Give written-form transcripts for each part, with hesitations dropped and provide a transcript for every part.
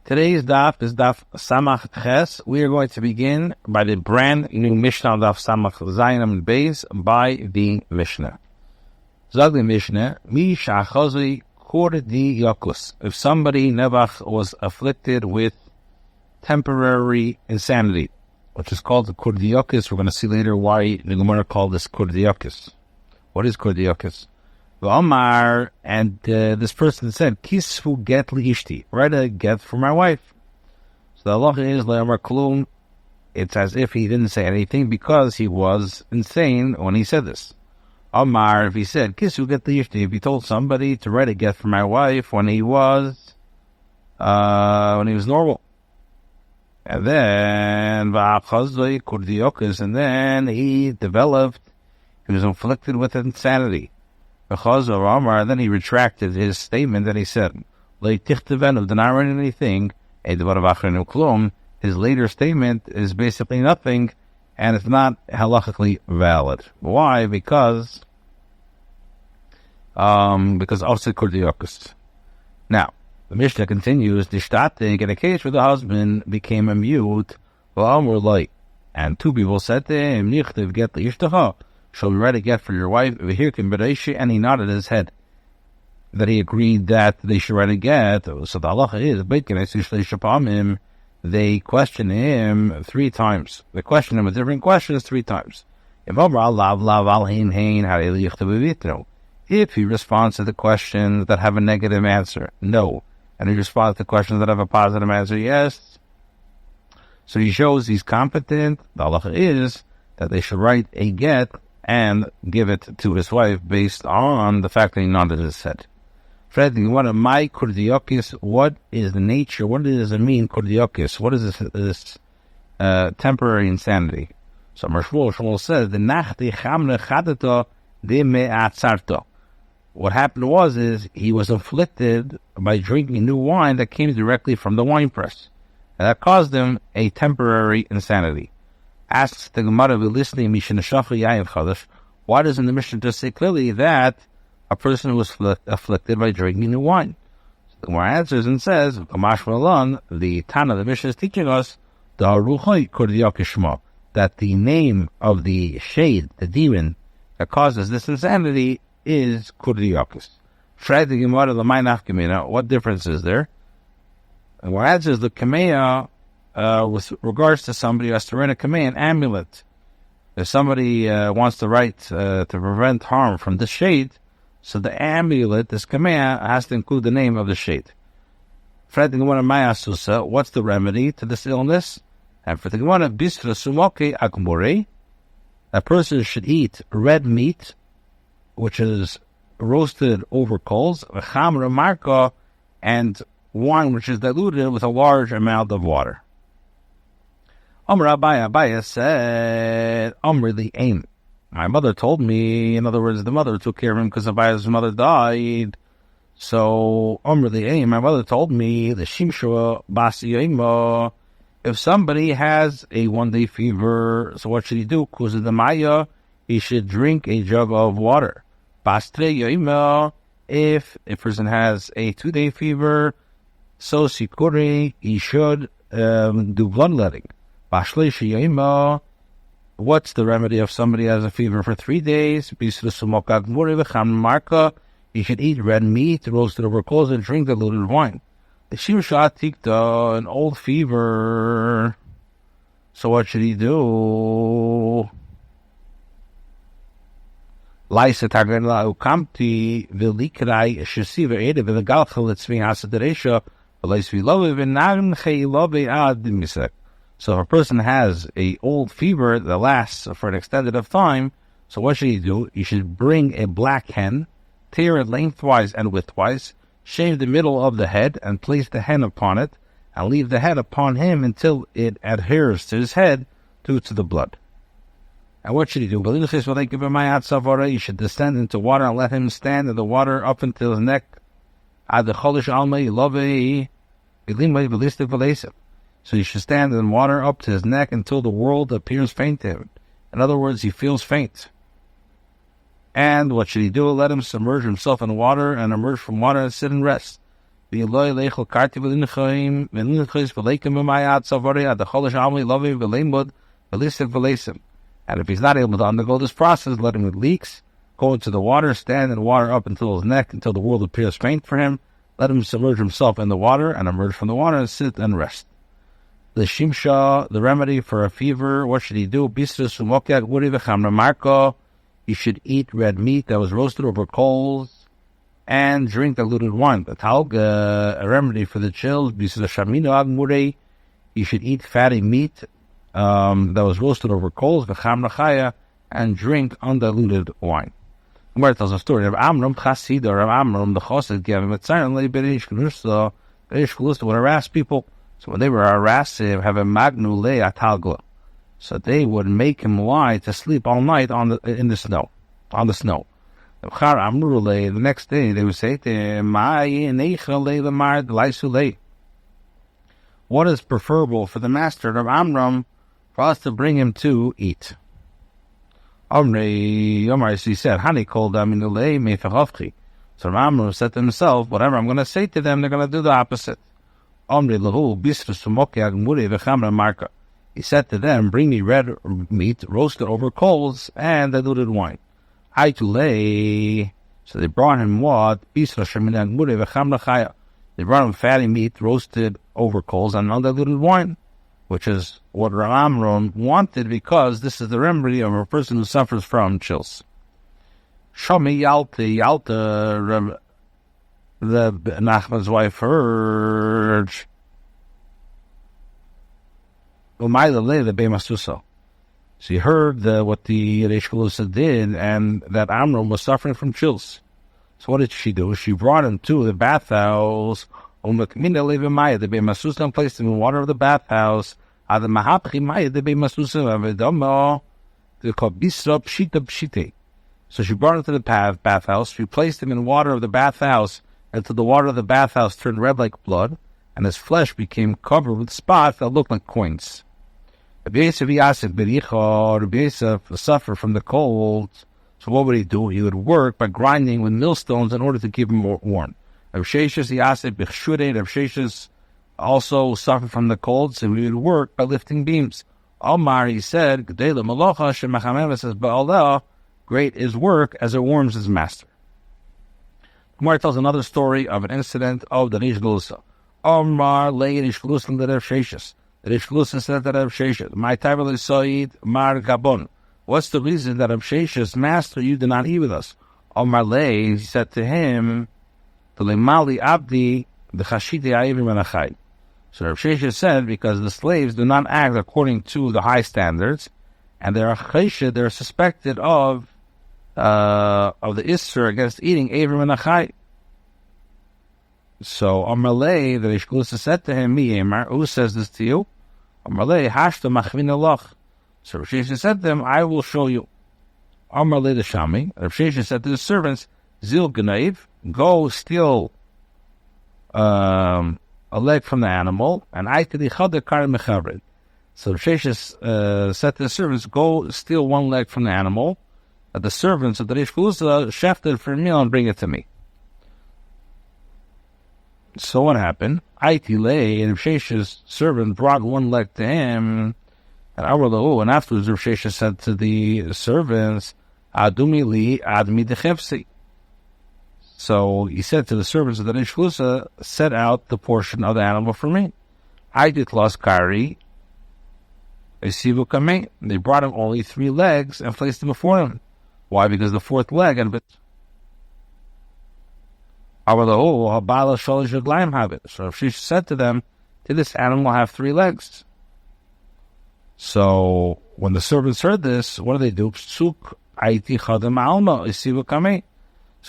Today's daf is daf Samach Ches. We are going to begin by the brand new Mishnah daf Samach Zayin Beis by the Mishnah. Zag the Mishnah, Mi Shachazui Kurdi Yakus. If somebody, Nevach, was afflicted with temporary insanity, which is called the Kurdi Yakus, we're going to see later why the Gemara called this Kurdi Yakus. What is Kurdi Yakus? Omar, and this person said, Kisfu get li ishti, write a get for my wife. So the halacha is, le'amar klum, it's as if he didn't say anything because he was insane when he said this. Omar, if he said, Kisfu get li ishti, if he told somebody to write a get for my wife when he was normal. And then, and then he developed, he was afflicted with insanity. Then he retracted his statement that he said, did not write anything. His later statement is basically nothing, and it's not halachically valid. Why? Because also Kurdiyokus. Now, the Mishnah continues, in a case where the husband became a mute, and two people said to him, get the ishtacha. Shall we write a get for your wife? And he nodded his head that he agreed that they should write a get. So the halacha is, they question him 3 times. They question him with different questions 3 times. If he responds to the questions that have a negative answer, no. And he responds to questions that have a positive answer, yes. So he shows he's competent. The halacha is that they should write a get and give it to his wife based on the fact that he nodded his head. Fred, what am I Kurdiokis? What is the nature? What does it mean, Kurdiokis? What is this temporary insanity? So Shmuel says, the nachti chamne chadato de me'atzarto. What happened is he was afflicted by drinking new wine that came directly from the wine press. And that caused him a temporary insanity. Asks the Gemara, why doesn't the Mishnah just say clearly that a person was afflicted by drinking new wine? So the Gemara answers and says, the Tana, the Mishnah is teaching us that the name of the shade, the demon that causes this insanity is Kurdiyakus. What difference is there? And what answers the Kameya, with regards to somebody who has to write a command, amulet. If somebody wants to write to prevent harm from the shade, so the amulet, this command, has to include the name of the shade. What's the remedy to this illness? And for the Gemara, bisra sumoke akmore, a person should eat red meat, which is roasted over coals, chamra marka, and wine which is diluted with a large amount of water. Abaya said, really aim. My mother told me, in other words, the mother took care of him because Abaya's mother died. So, really aim, my mother told me, the Shimshua Basiyema, if somebody has a 1-day fever, so what should he do? Because of the Maya, he should drink a jug of water. Bastre Yoima, if a person has a 2-day fever, so Sikuri, he should do bloodletting. What's the remedy if somebody has a fever for 3 days? He should eat red meat, roasted over coals, and drink diluted wine. An old fever. So what should he do? So if a person has a old fever that lasts for an extended of time, so what should he do? He should bring a black hen, tear it lengthwise and widthwise, shave the middle of the head, and place the hen upon it, and leave the head upon him until it adheres to his head due to the blood. And what should he do? He should descend into water and let him stand in the water up until his neck. So he should stand in water up to his neck until the world appears faint to him. In other words, he feels faint. And what should he do? Let him submerge himself in water and emerge from water and sit and rest. V'iloi leichel karti v'linchayim v'leikim v'mayat savari adacholish amli lovi v'leimud v'lisik v'leisim. And if he's not able to undergo this process, let him with leaks, go into the water, stand in the water up until his neck, until the world appears faint for him. Let him submerge himself in the water and emerge from the water and sit and rest. The shimsha, the remedy for a fever, what should he do? Bisrus umokyak wuri v'chamra marko. He should eat red meat that was roasted over coals and drink diluted wine. The talga, a remedy for the chills. Bisrus shamino agmurei. He should eat fatty meat that was roasted over coals, v'chamra chaya, and drink undiluted wine. Where it tells a story of Amram Chassid, or Amram the Chassid gave him a tzar Berish Galusta would harass people. So when they were harassed, they have a magnu le atalgla. So they would make him lie to sleep all night in the snow, on the snow. The next day they would say to him, what is preferable for the master of Amram for us to bring him to eat? Omri, he said, Hani called Aminulei Mefachovchi. So Amram said to himself, whatever I'm going to say to them, they're going to do the opposite. Omri lahu bisra sumoke agmuri v'chamra marka. He said to them, bring me red meat roasted over coals and diluted wine. Aitulei. So they brought him what? Bisra shemin agmuri v'chamra chaya. They brought him fatty meat roasted over coals and undiluted wine, which is what Amram wanted, because this is the remedy of a person who suffers from chills. Shami Yalta, the Nachman's wife heard she heard what the Reish Galusa did, and that Amram was suffering from chills. So what did she do? She brought him to the bathhouse. They placed him in water of the bathhouse. So she brought him to the bathhouse. She placed him in water of the bathhouse until the water of the bathhouse turned red like blood, and his flesh became covered with spots that looked like coins. Rabbi Yosef suffered from the cold. So what would he do? He would work by grinding with millstones in order to keep him warm. Rav Sheshes also suffered from the cold, so he would work by lifting beams. Omar, he said, great is work as it warms his master. Gemara tells another story of an incident of the Reish Galusa. Omar lay Reish Galusa and the Rav Sheshes. The Reish Galusa said to Rav Sheshes, my Taival Soid Mar Gabon. What's the reason that Rav Sheshes, master, you did not eat with us? Omar lay, he said to him, so Rav Sheshes said, because the slaves do not act according to the high standards, and they're suspected of the Isser against eating Avrim and Achai. So Amalei, the Reish Galusa said to him, who says this to you? Amalei, Hashta Machvin Aloch. So Rav Sheshes said to him, I will show you. Amalei the Shami, Rav Sheshes said to the servants, Zil Gnaiv, go steal a leg from the animal, and I to the Chadar Kar Mechavrid. So Sheshes said to the servants, go steal one leg from the animal, that the servants of the Reish Galusa shefted for a meal and bring it to me. So what happened? Aitile, and Sheshes' servant brought one leg to him, and afterwards Rav Sheshes said to the servants, Adumi li admi dechefsi. So he said to the servants of the Reish Galusa, set out the portion of the animal for me. I did lost kari. They brought him only 3 legs and placed them before him. Why? Because the 4th leg had been. So she said to them, did this animal have 3 legs? So when the servants heard this, what do they do? So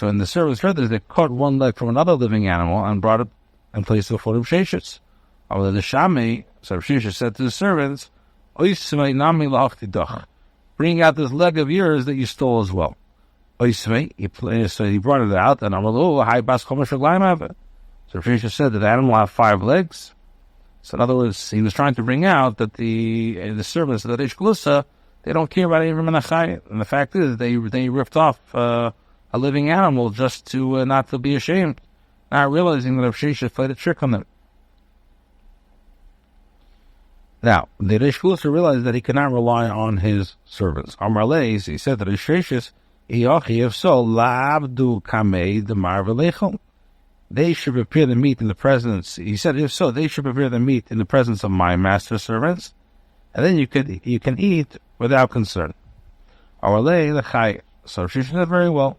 when the servants heard this, they cut 1 leg from another living animal and brought it and placed it before the Sheshes. So Sheshes said to the servants, bring out this leg of yours that you stole as well. So he brought it out, and so Sheshes said that the animal have 5 legs. So in other words, he was trying to bring out that the servants of the Reish Galusa, they don't care about Avrim and Achai. And the fact is, they ripped off a living animal just to not to be ashamed. not realizing that Rav Sheshes played a trick on them. Now, the Reish Galusa realized that he could not rely on his servants. Amar Leis, he said that Rav Sheshes, if so, la'abdu kamei demar v'lechol. They should prepare the meat in the presence. He said, if so, they should prepare the meat in the presence of my master's servants, and then you can eat without concern. Our lay the chay. So she said very well.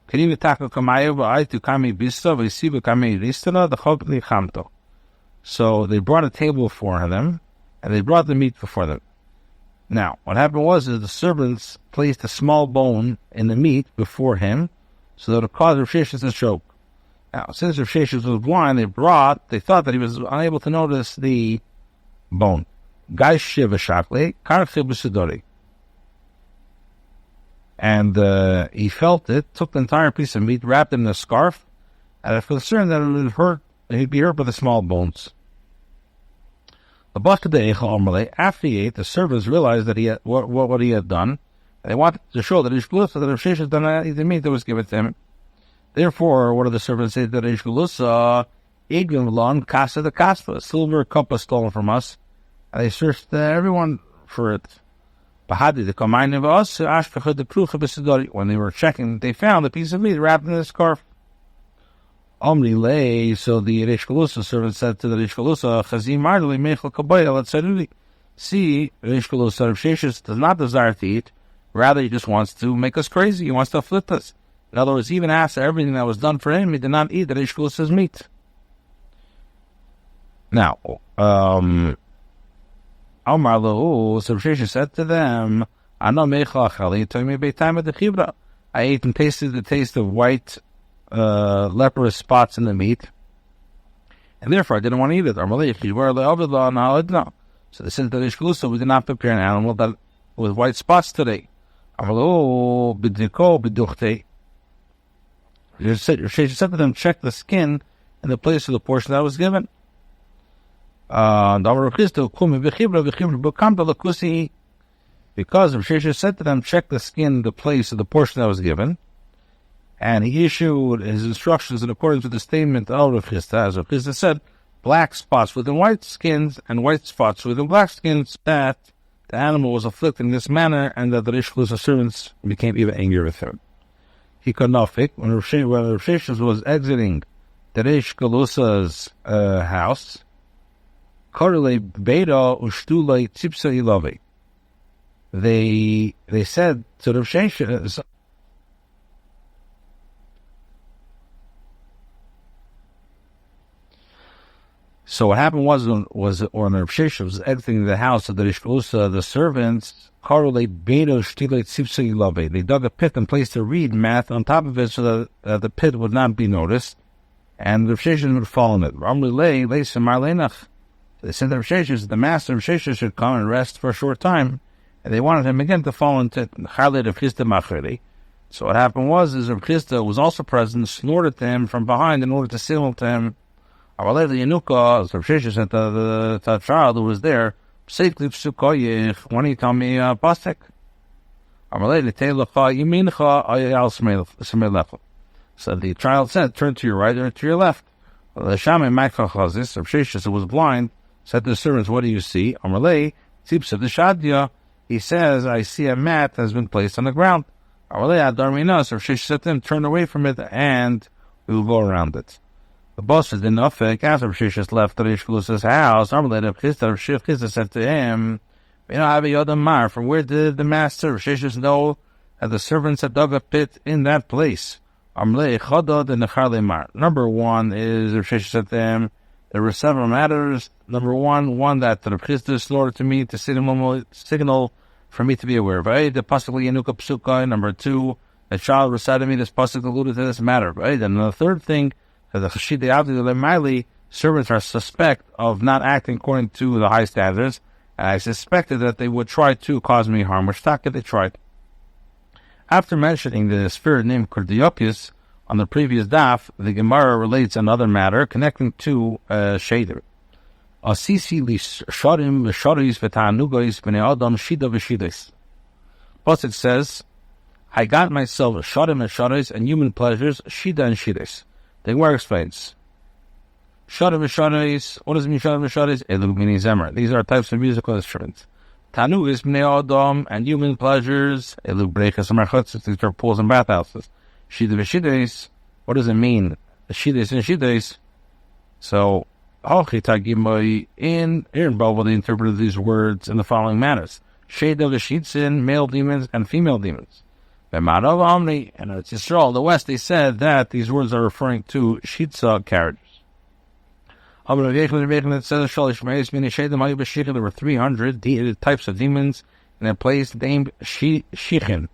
Can you tackle kamayu ba'ay to kami bista v'isibu kami ristana the chobli chamto. So they brought a table for them, and they brought the meat before them. Now, what happened was the servants placed a small bone in the meat before him, so that it caused Rav Sheshes to choke. Now, since Rav Sheshes was blind, they thought that he was unable to notice the bone. And he felt it, took the entire piece of meat, wrapped it in a scarf, and was concerned that it would hurt, he'd be hurt by the small bones. After he ate, the servants realized that he had, what he had done, and they wanted to show that Rav Sheshes did not eat the meat that was given to him. Therefore, one of the servants said to Reish Galusa, Iglim Casa de Caspa, a silver cup was stolen from us, and they searched everyone for it. When they were checking, they found a piece of meat wrapped in a scarf. Omri lay, so the Reish Galusa servant said to the Reish Galusa, Chazim Mardali Mechel Kabayel at Saruli. See, Reish Galusa, Rav Sheshes does not desire to eat, rather he just wants to make us crazy, he wants to afflict us. In other words, even after everything that was done for him, he did not eat the Reish Galusa's meat. Now, Amar Lahu, so Rav Sheshes said to them, I ate and tasted the taste of white leprous spots in the meat, and therefore I didn't want to eat it. So they said to Reish Galusa, we did not prepare an animal that with white spots today. She said to them, check the skin in the place of the portion that was given. Because Rav Sheshes said to them, check the skin in the place of the portion that was given. And he issued his instructions in accordance with the statement of Rav Chisda. As Rav Chisda said, black spots within white skins and white spots within black skins, that the animal was afflicted in this manner, and that the Reish Galusa's servants became even angry with him. He could not fake when Rav Sheshes was exiting the Reish Galusa's house. They said to Rav Sheshes, so what happened was when Rav Sheshes was exiting the house of the Reish Galusa, the servants they dug a pit and placed a reed mat on top of it so that the pit would not be noticed, and Rav Sheshes would fall in it. They said that Rav Sheshes, the master of Sheshes, should come and rest for a short time, and they wanted him again to fall into it. So what happened was Rav Chisda was also present, snorted to him from behind in order to signal to him. Rav Sheshes said to the child who was there, why don't you tell me pasuk? So the child said, turn to your right or to your left. Rav Sheshes, who was blind, said to the servants, what do you see? He says, I see a mat has been placed on the ground. Rav Sheshes said to him, turn away from it and we will go around it. The boss did not fake after Rav Sheshes left the Reish Galusa's house. Rav Chisda said to him, from where did the master Rav Sheshes know that the servants had dug a pit in that place? Number one is, Rav Sheshes said to him, there were several matters. Number one that Rav Chisda snorted to me to signal for me to be aware of. Number two, the child recited me this pasuk alluded to this matter. And the third thing, the servants are suspect of not acting according to the high standards, and I suspected that they would try to cause me harm, which they tried. After mentioning the spirit named Kordiopius on the previous daf, the Gemara relates another matter connecting to Sheder. Plus it says, I got myself Shadim and Shadis and human pleasures, Shida and Shidas. The Gemara explains. Shada v'shadais. What does it mean, shada v'shadais? Elu mini zemer. These are types of musical instruments. Tanu is bnei adam, and human pleasures. Elu brechas u'merchutzes. These are pools and bathhouses. Shida v'shidais. What does it mean? The shidais and shidais. So, in Bava, they interpreted these words in the following manners. Sheda v'shitzin, male demons and female demons. And at Yisrael, the West, they said that these words are referring to shitza carriages. There were 300 types of demons in a place named Shichin.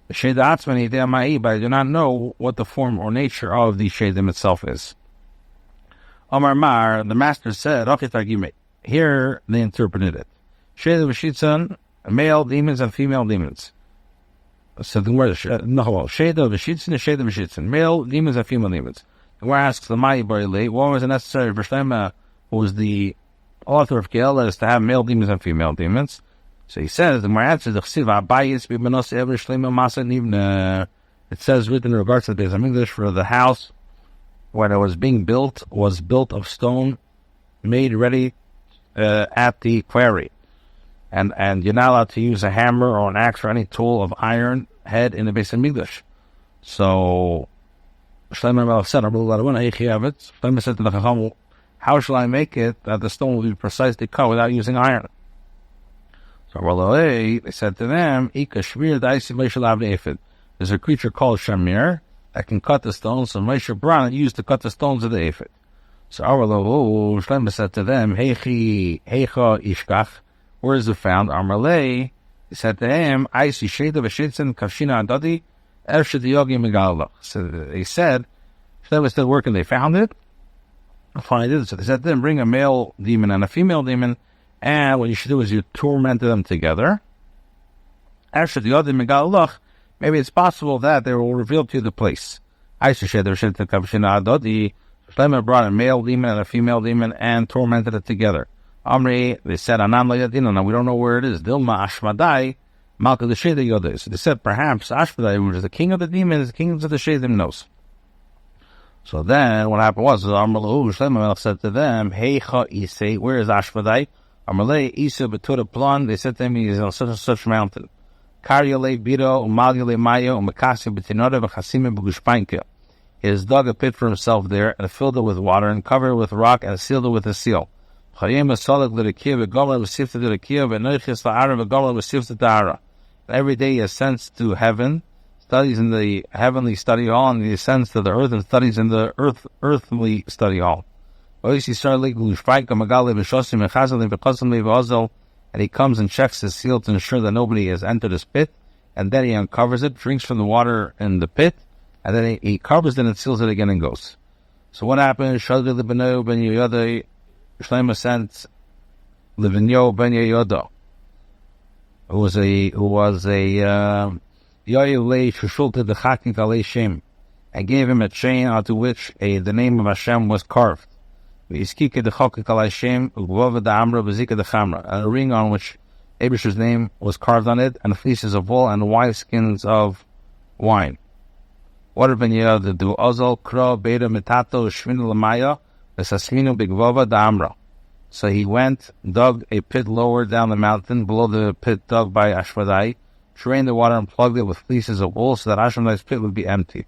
But I do not know what the form or nature of the Shedim itself is. Amar Mar, the master said, here they interpreted it. Sheda v'shitzan, male demons and female demons. So the word Sheda v'shitzan, male demons and female demons. The word asks the Mai Barilei, what was it necessary for Shlomo, who was the author of Keelah, to have male demons and female demons? So he says, the Gemara answers, it says written in regards to the Beis HaMikdash, for the house when it was being built was built of stone made ready at the quarry. And you're not allowed to use a hammer or an axe or any tool of iron head in the Beis HaMikdash. So Shlomo Melech said, Shlomo said to the Chacham, how shall I make it that the stone will be precisely cut without using iron? So they said to them, there's a creature called Shamir that can cut the stones, so Moshe Bran used to cut the stones of the ephod. So Shlomo said to them, Heicha ishkach, where is it found? Amarlei, he said to him, I see Sheda v'shitzin kavshina adadi, ershad yogi megalach. So they said, Shlomo was still working, they found it. Finally, so they said to them, bring a male demon and a female demon, and what you should do is you torment them together. Ershad yogi megalach. Maybe it's possible that they will reveal to you the place. Shlomo brought a male demon and a female demon and tormented it together. Amri, they said, now we don't know where it is. Dilma Ashmadai, Malka the Shedim Yodes. They said, perhaps Ashmadai, which is the king of the demons, the king of the Shedim, knows. So then, what happened was, Shlomo said to them, Heicha Isei, where is Ashmadai? Amalei Isa Betura Plan. They said to him, he is on such and such mountain. Karyale Biro, Umalyale Mayo, Umakasi Betinora, Vachasime Bugushpainka. He has dug a pit for himself there, and filled it with water, and covered it with rock, and sealed it with a seal. Every day he ascends to heaven, studies in the heavenly study hall, and he ascends to the earth and studies in the earthly study hall. And he comes and checks his seal to ensure that nobody has entered his pit, and then he uncovers it, drinks from the water in the pit, and then he covers it and seals it again and goes. So what happened? Shlomo sent Levinyo ben Yehoda, who was a Yoyevlei Shushulta the Chaknik Alei Shem, and gave him a chain onto which the name of Hashem was carved. And a ring on which Abish's name was carved on it, and fleeces of wool and wineskins of wine. What did Ben Yehoda do? Ozal kro beta metato shvinu lamaya v'sasminu bigvova da'amra. So he went, dug a pit lower down the mountain, below the pit dug by Ashmadai, drained the water and plugged it with fleeces of wool so that Ashmadai's pit would be empty.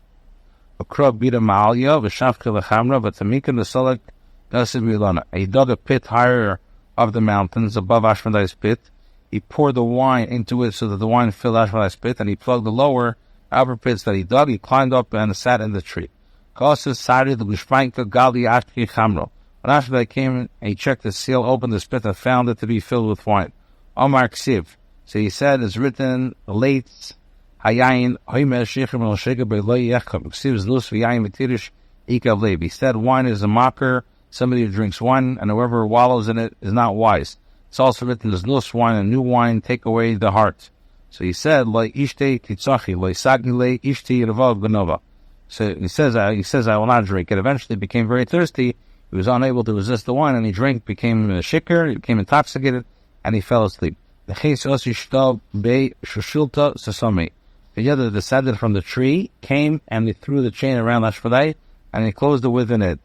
Kro beta ma'alya v'shavke lechamra v'tamika v'solek. He dug a pit higher of the mountains above Ashmadai's pit. He poured the wine into it so that the wine filled Ashmadai's pit, and he plugged the lower upper pits that he dug. He climbed up and sat in the tree. When Ashmadai came and he checked the seal, opened the pit, and found it to be filled with wine. Omar Ksiv. So he said, it's written, late Hayayin Hoimer Shechem El Shega Beloy Yechem. Ksiv's Lus V'Yayin V'Tirish Ikav Leib. He said, wine is a mocker, somebody who drinks wine, and whoever wallows in it is not wise. It's also written, there's Lus wine and new wine take away the heart. So he said, Lo Ishte Titzachi, Lo Isagile Ishti Revav Genova. So he says, I will not drink. It eventually became very thirsty. He was unable to resist the wine, and he drank, became shikar, he became intoxicated, and he fell asleep. The other descended from the tree, came, and he threw the chain around Ashmadai, and he closed it with an id.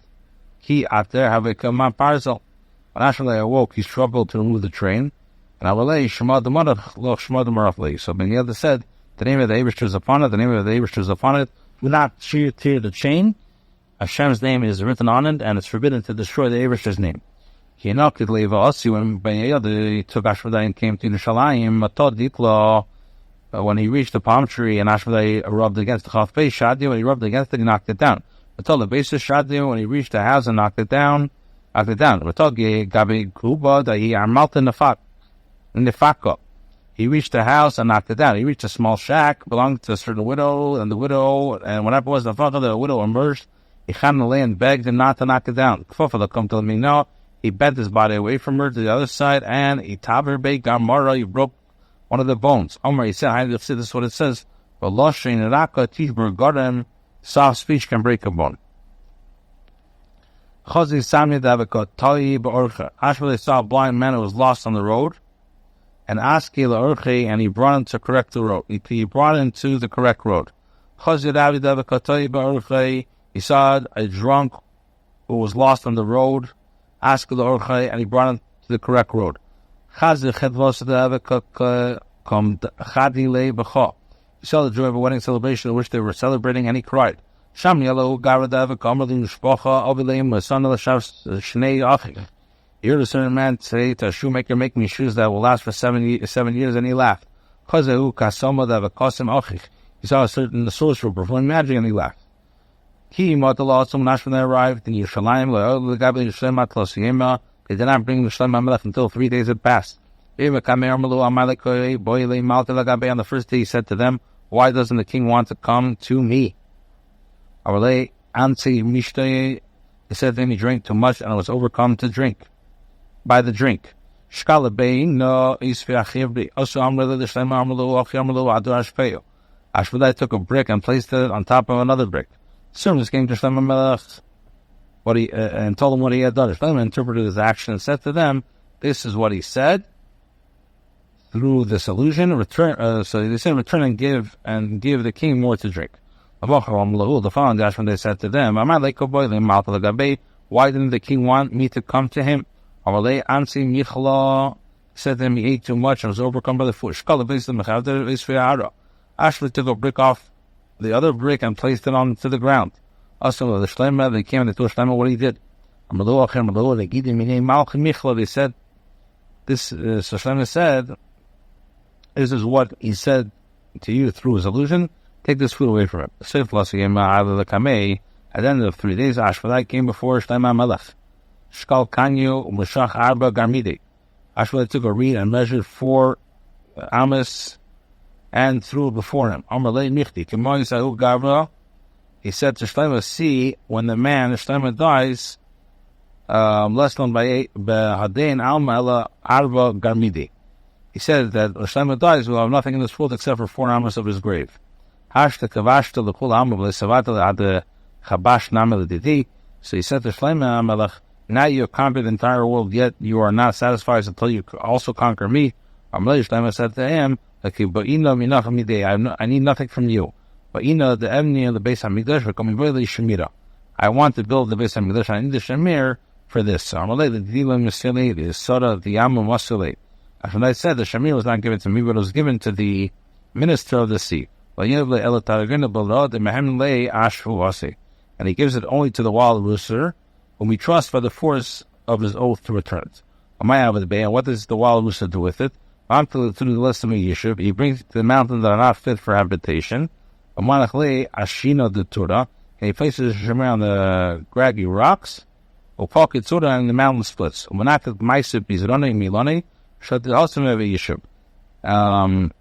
He out there have a command parcel. When Ashley awoke, he struggled to remove the train. And Avalei Shema the Marach Loch Shema the Marachli. So Ben Yeda said, the name of the Eibushter is upon it, the name of the Eibushter is upon it. Do not tear the chain. Hashem's name is written on it, and it's forbidden to destroy the Eibushter's name. He knocked it Leva Ossi when Ben Yeda took Ashmedai and came to Yerushalayim, Matod Dikla. When he reached the palm tree and Ashmedai rubbed against the Chaf Beis Shadio, when he rubbed against it, he knocked it down. Matod the basis Shadio, when he reached the house and knocked it down. Matod Gabi Kuba, that he Armalta Nafak. Nefaka. He reached the house and knocked it down. He reached a small shack belonging to a certain widow, and whenever it was Nefaka, the widow emerged. He chan the land, begged him not to knock it down. Kfofala come to me no. He bent his body away from her to the other side, and he taber be gamara. He broke one of the bones. Omar, he said, this is what it says. Soft speech can break a bone. Ashmedai saw a blind man who was lost on the road. And Aski la'orchi, and he brought him to correct the road. He brought him to the correct road. He saw a drunk who was lost on the road. Aski la'orchi, and he brought him to the correct road. He saw the joy of a wedding celebration in which they were celebrating, and he cried. You heard a certain man say to a shoemaker, make me shoes that will last for 7 years, and he laughed. He saw a certain sorcerer performing magic, and he laughed. When Ashmedai arrived in Yerushalayim, they did not bring the Shlema until 3 days had passed. On the first day he said to them, why doesn't the king want to come to me? He said then he drank too much and was overcome to drink. By the drink. Ashmedai took a brick and placed it on top of another brick. Servants came to Shlomo Melech and told him what he had done. Shlomo interpreted his action and said to them, this is what he said. Through this illusion, so they said, return and give the king more to drink. The following Ashmedai said to them, why didn't the king want me to come to him? Said to him, he ate too much and was overcome by the food. Ashmedai took a brick off the other brick and placed it onto the ground. Also, the Shlema, they came and they told Shlema what he did. They said, so Shlema said, this is what he said to you through his illusion. Take this food away from him. At the end of 3 days, Ashmedai came before Shlema Melech. Shkal Kanyu Mushach Arba Garmidi. Ashmedai took a reed and measured 4 amas and threw it before him. He said to Shlema, see, when the man, Shlema, dies, less than by Hadein Alma Ela Arba Garmidi. He said that when Shlema dies, we'll have nothing in this world except for 4 amas of his grave. Hashta Kavashta L'Kul Alma V'Lesavata Ad Chabash Namel Didi. So he said to Shlema Melech, now you have conquered the entire world, yet you are not satisfied until you also conquer me. Shlema said to him, I need nothing from you. The Evni and the Beis HaMikdash are coming very Shemira. I want to build the Beis HaMikdash. I need the Shemir for this. The Soda, the Yamu Masule. Ashmedai said the Shemir was not given to me, but it was given to the minister of the sea. And he gives it only to the wild rooster, whom we trust by the force of his oath to return it. And what does the wild rooster do with it? He brings it to the mountains that are not fit for habitation. And he places the Shemir on the craggy rocks. And the mountain splits.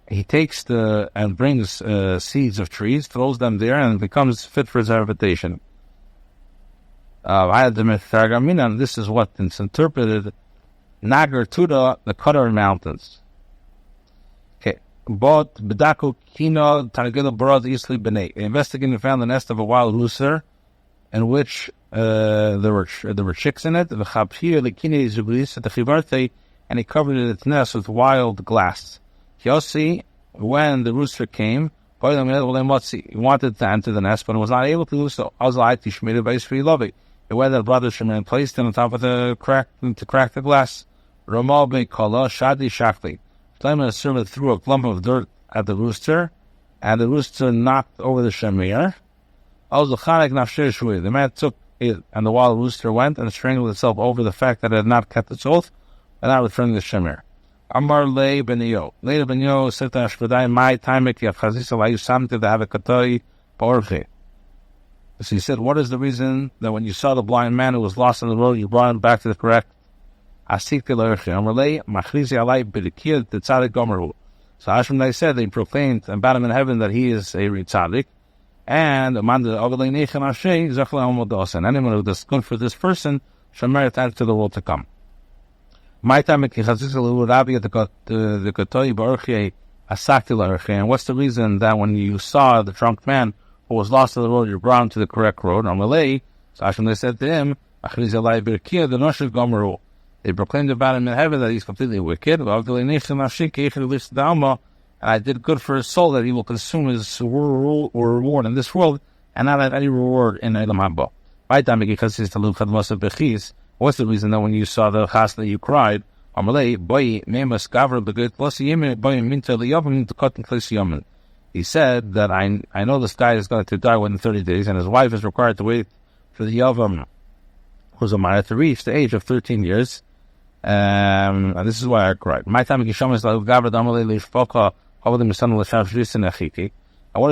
He takes and brings seeds of trees, throws them there, and becomes fit for his habitation. And this is what is interpreted Nagar Tuda, the Qadar Mountains. Okay. But Bedaku Kino Targila Barad Isli B'nai. They investigated and found the nest of a wild rooster in which there were chicks in it. And he covered its nest with wild glass. Yosi, when the rooster came, He wanted to enter the nest, but was not able to do so. He went to the brother Shimon and placed him on top of the crack to crack the glass. Shlomo servant threw a clump of dirt at the rooster, and the rooster knocked over the shamir. The man took it, and the wild rooster went and strangled itself over the fact that it had not kept its oath and not returning the shamir. Amar le benio. Later benio said to Ashbadai, my time so he said, what is the reason that when you saw the blind man who was lost on the road, you brought him back to the correct? So Ashbadai said, they proclaimed and bade him in heaven that he is a tzaddik, and anyone who does good for this person shall merit enter the world to come. And what's the reason that when you saw the drunk man who was lost on the road, you brought him to the correct road? So Hashem said to him, they proclaimed about him in heaven that he's completely wicked, and I did good for his soul that he will consume his reward in this world and not have any reward in Elam Haba. What's the reason that when you saw the chasna you cried? He said that I know this guy is going to die within 30 days, and his wife is required to wait for the Yavam, who's a minor, to reach the age of 13 years. And this is why I cried. My time, and what is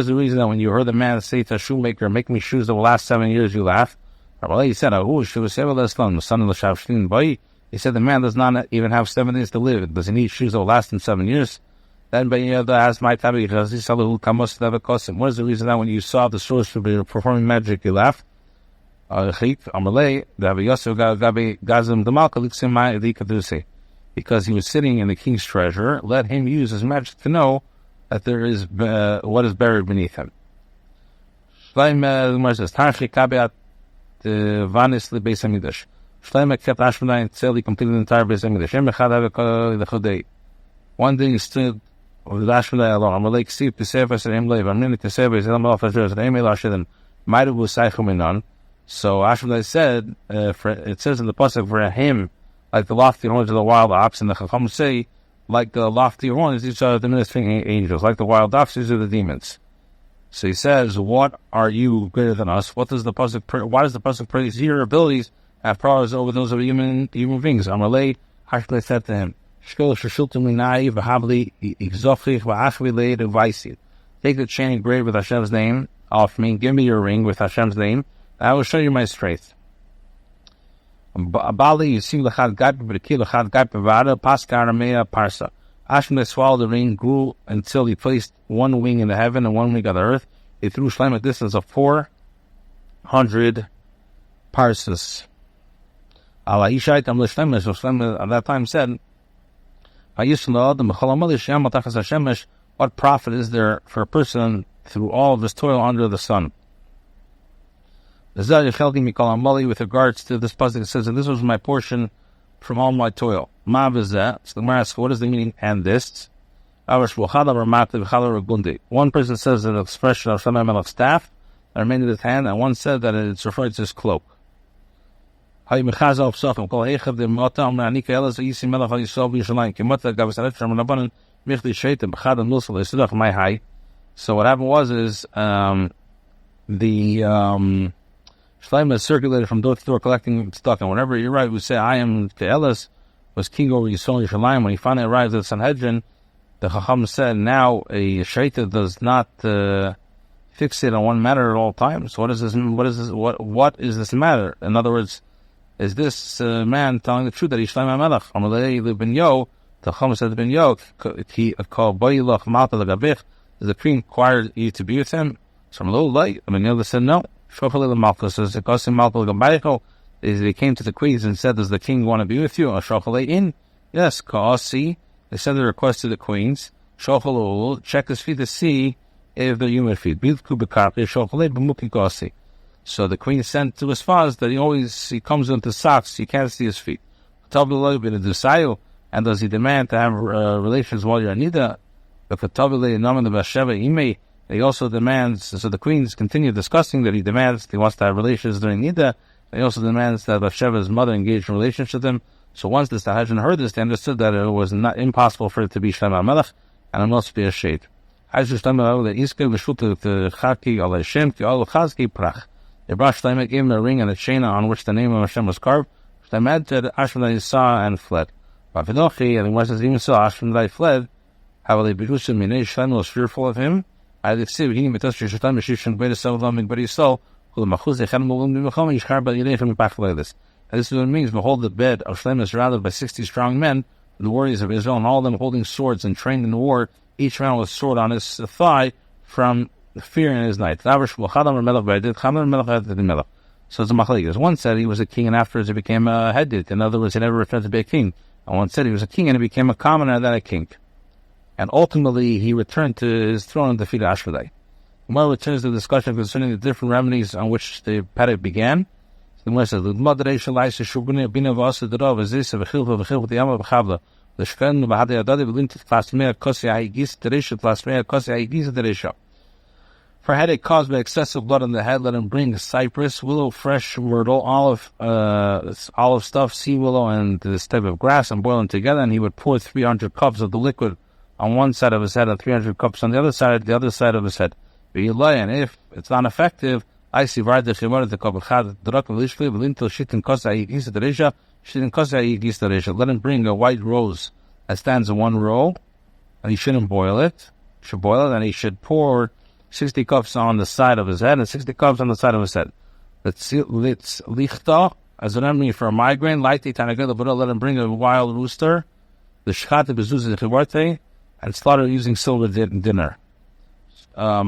the reason that when you heard the man say to a shoemaker, make me shoes that will last 7 years, you laughed? He said, he said, the man does not even have 7 days to live. Does he need shoes that will last him 7 years? Then asked my time, what is the reason that when you saw the sorcerer performing magic, you laughed? Because he was sitting in the king's treasure, let him use his magic to know that there is what is buried beneath him. Shlomo kept Ashbadai until he completed the entire Beis Hamikdash. One day he stood with Ashbadai alone. So Ashbadai said, it says in the pasuk, for him, like the lofty horns of the wild ox, and the Chacham say, like the lofty horns, these are the ministering angels. Like the wild ox, these are the demons. So he says, what are you greater than us? What does the pasuk? Why does the pasuk praise your abilities have powers over those of human beings? Amalei, Ashbadai said to him, take the chain engraved with Hashem's name off me, give me your ring with Hashem's name, I will show you my strength. Ashbadai swallowed the ring, grew until he placed one wing in the heaven and one wing on the earth. He threw Shlomo a distance of 400 parses. So Shlomo at that time said, what profit is there for a person through all of this toil under the sun? With regards to this pasuk, it says that this was my portion from all my toil. So the Gemara asks, what is the meaning and this? One person says an expression of Shlomo HaMelech's staff that remained in his hand, and one said that it's referred to his cloak. One person So what happened was Shlomo circulated from door to door collecting stock, and whenever you write, we say, I am Ke'elas, was king over Yisrael Yerushalayim. When he finally arrived at the Sanhedrin, the Chacham said, now a Shaita does not fixate on one matter at all times. What is this matter? In other words, is this man telling the truth that he's Shlomo HaMelech? The Chacham said to Ben Yo, does the king require you to be with him? So I'm a little late. Ben Yo said, no. They came to the queens and said, does the king want to be with you? Yes, Kaasi. They sent a request to the queens. Check his feet to see if they're human feet. So the queen sent to his father that he comes into socks, you can't see his feet. And does he demand to have relations while you're Nida? He also demands, so the queens continue discussing that he wants to have relations during Nida. He also demands that Bathsheba's mother engage in relations with him. So once the Sanhedrin heard this, they understood that it was not impossible for it to be Shlomo HaMelech, and it must be a shade. They brought Shlomo, gave him a ring and a chain on which the name of Hashem was carved. Shlomo entered, Ashmedai saw and fled. And once he even saw Ashmedai fled, Shlomo was fearful of him. But he saw, and this is what it means. Behold, the bed of Shlomo is surrounded by 60 strong men, the warriors of Israel, and all of them holding swords and trained in war, each man with a sword on his thigh from fear in his night. So it's a machlekes. One said he was a king and afterwards he became a headed. In other words, he never returned to be a king. And one said he was a king and he became a commoner and then a king. And ultimately he returned to his throne and defeated Ashmedai. Gemara returns to the discussion concerning the different remedies on which the Perek began. The Gemara says, for headache caused by excessive blood on the head, let him bring cypress, willow, fresh myrtle, olive stuff, sea willow, and this type of grass, and boil them together. And he would pour 300 cups of the liquid on one side of his head and 300 cups on the other side of his head. And if it's not effective, let him bring a white rose that stands in one row, and he shouldn't boil it. He should boil it, and he should pour 60 cups on the side of his head and 60 cups on the side of his head. Let's lichta as a remedy for a migraine. Let him bring a wild rooster, the shchate bezuzah chivarte, and slaughter using silver dinner. So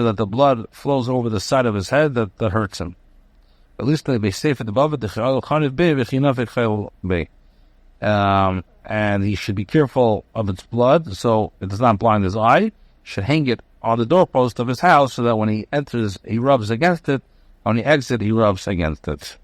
that the blood flows over the side of his head that hurts him. At least they be safe at above it. And he should be careful of its blood so it does not blind his eye. He should hang it on the doorpost of his house so that when he enters, he rubs against it. When he exits, he rubs against it.